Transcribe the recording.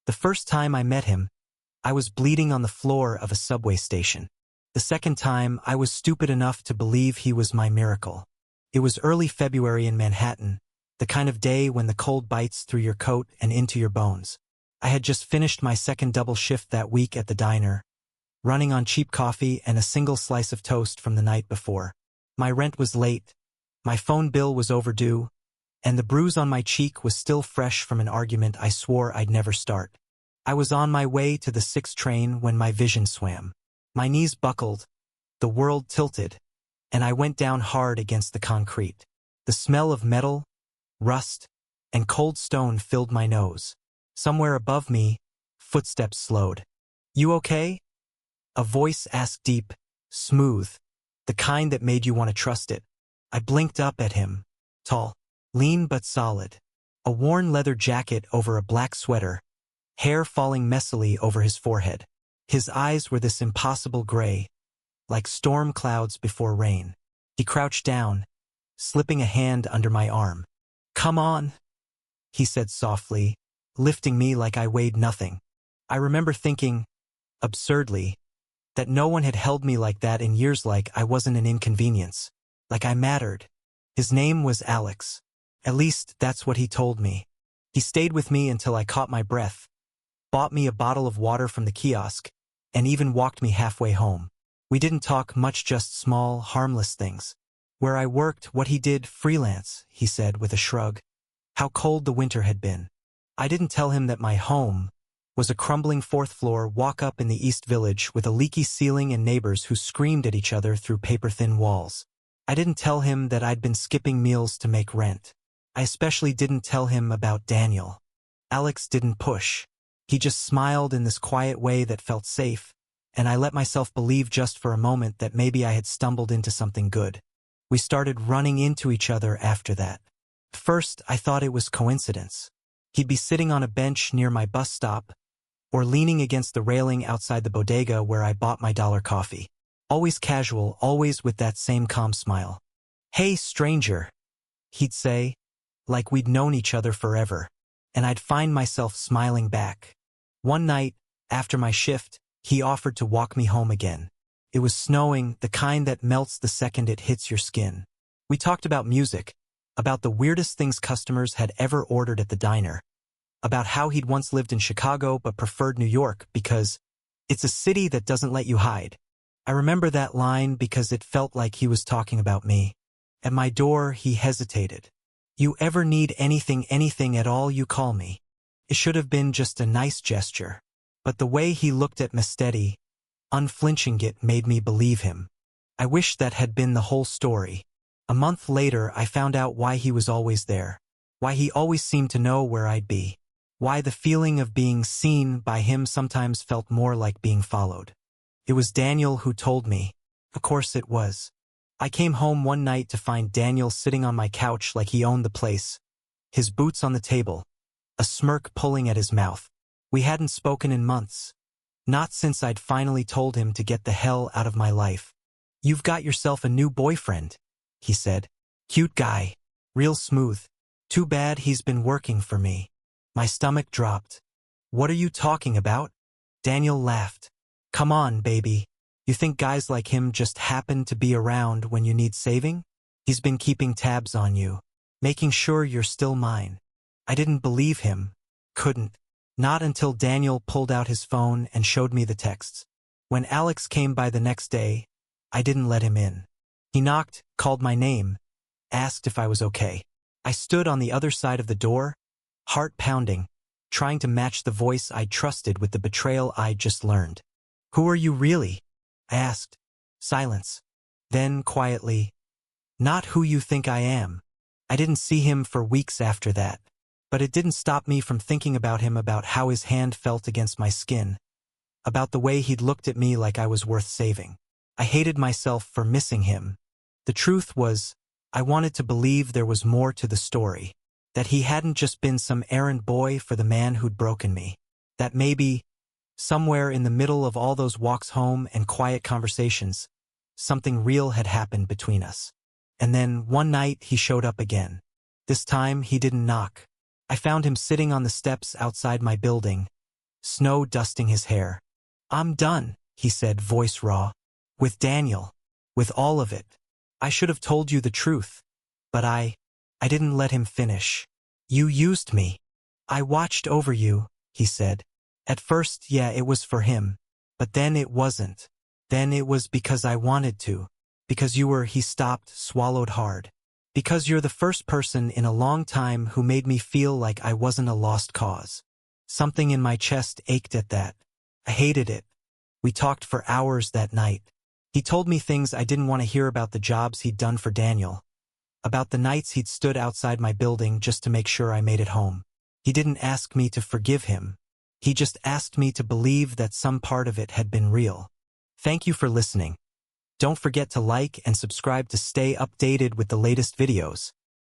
The first time I met him, I was bleeding on the floor of a subway station. The second time, I was stupid enough to believe he was my miracle. It was early February in Manhattan, the kind of day when the cold bites through your coat and into your bones. I had just finished my second double shift that week at the diner, running on cheap coffee and a single slice of toast from the night before. My rent was late, my phone bill was overdue, and the bruise on my cheek was still fresh from an argument I swore I'd never start. I was on my way to the 6 train when my vision swam. My knees buckled, the world tilted, and I went down hard against the concrete. The smell of metal, rust, and cold stone filled my nose. Somewhere above me, footsteps slowed. "You okay?" A voice asked, deep, smooth, the kind that made you want to trust it. I blinked up at him, tall, lean but solid, a worn leather jacket over a black sweater, hair falling messily over his forehead. His eyes were this impossible gray, like storm clouds before rain. He crouched down, slipping a hand under my arm. "Come on," he said softly, lifting me like I weighed nothing. I remember thinking, absurdly, that no one had held me like that in years, like I wasn't an inconvenience, like I mattered. His name was Alex. At least that's what he told me. He stayed with me until I caught my breath, bought me a bottle of water from the kiosk, and even walked me halfway home. We didn't talk much, just small, harmless things. Where I worked, what he did, freelance, he said with a shrug. How cold the winter had been. I didn't tell him that my home was a crumbling 4th-floor walk-up in the East Village with a leaky ceiling and neighbors who screamed at each other through paper-thin walls. I didn't tell him that I'd been skipping meals to make rent. I especially didn't tell him about Daniel. Alex didn't push. He just smiled in this quiet way that felt safe, and I let myself believe just for a moment that maybe I had stumbled into something good. We started running into each other after that. First, I thought it was coincidence. He'd be sitting on a bench near my bus stop, or leaning against the railing outside the bodega where I bought my dollar coffee. Always casual, always with that same calm smile. "Hey, stranger," he'd say, like we'd known each other forever, and I'd find myself smiling back. One night, after my shift, he offered to walk me home again. It was snowing, the kind that melts the second it hits your skin. We talked about music, about the weirdest things customers had ever ordered at the diner, about how he'd once lived in Chicago but preferred New York because it's a city that doesn't let you hide. I remember that line because it felt like he was talking about me. At my door, he hesitated. "You ever need anything at all, you call me." It should have been just a nice gesture, but the way he looked at me steady, unflinching, it made me believe him. I wish that had been the whole story. A month later, I found out why he was always there, why he always seemed to know where I'd be, why the feeling of being seen by him sometimes felt more like being followed. It was Daniel who told me. Of course it was. I came home one night to find Daniel sitting on my couch like he owned the place, his boots on the table, a smirk pulling at his mouth. We hadn't spoken in months. Not since I'd finally told him to get the hell out of my life. "You've got yourself a new boyfriend," he said. "Cute guy. Real smooth. Too bad he's been working for me." My stomach dropped. "What are you talking about?" Daniel laughed. "Come on, baby. You think guys like him just happen to be around when you need saving? He's been keeping tabs on you, making sure you're still mine." I didn't believe him. Couldn't. Not until Daniel pulled out his phone and showed me the texts. When Alex came by the next day, I didn't let him in. He knocked, called my name, asked if I was okay. I stood on the other side of the door, heart pounding, trying to match the voice I'd trusted with the betrayal I'd just learned. "Who are you really?" I asked. Silence. Then, quietly, "Not who you think I am." I didn't see him for weeks after that, but it didn't stop me from thinking about him, about how his hand felt against my skin, about the way he'd looked at me like I was worth saving. I hated myself for missing him. The truth was, I wanted to believe there was more to the story, that he hadn't just been some errand boy for the man who'd broken me, that maybe, somewhere in the middle of all those walks home and quiet conversations, something real had happened between us. And then, one night, he showed up again. This time, he didn't knock. I found him sitting on the steps outside my building, snow dusting his hair. I'm done, he said, voice raw. With Daniel. With all of it. I should have told you the truth. But I didn't let him finish. You used me. I watched over you, he said. At first, yeah, it was for him. But then it wasn't. Then it was because I wanted to. Because you were, he stopped, swallowed hard. Because you're the first person in a long time who made me feel like I wasn't a lost cause. Something in my chest ached at that. I hated it. We talked for hours that night. He told me things I didn't want to hear about the jobs he'd done for Daniel. About the nights he'd stood outside my building just to make sure I made it home. He didn't ask me to forgive him. He just asked me to believe that some part of it had been real. Thank you for listening. Don't forget to like and subscribe to stay updated with the latest videos.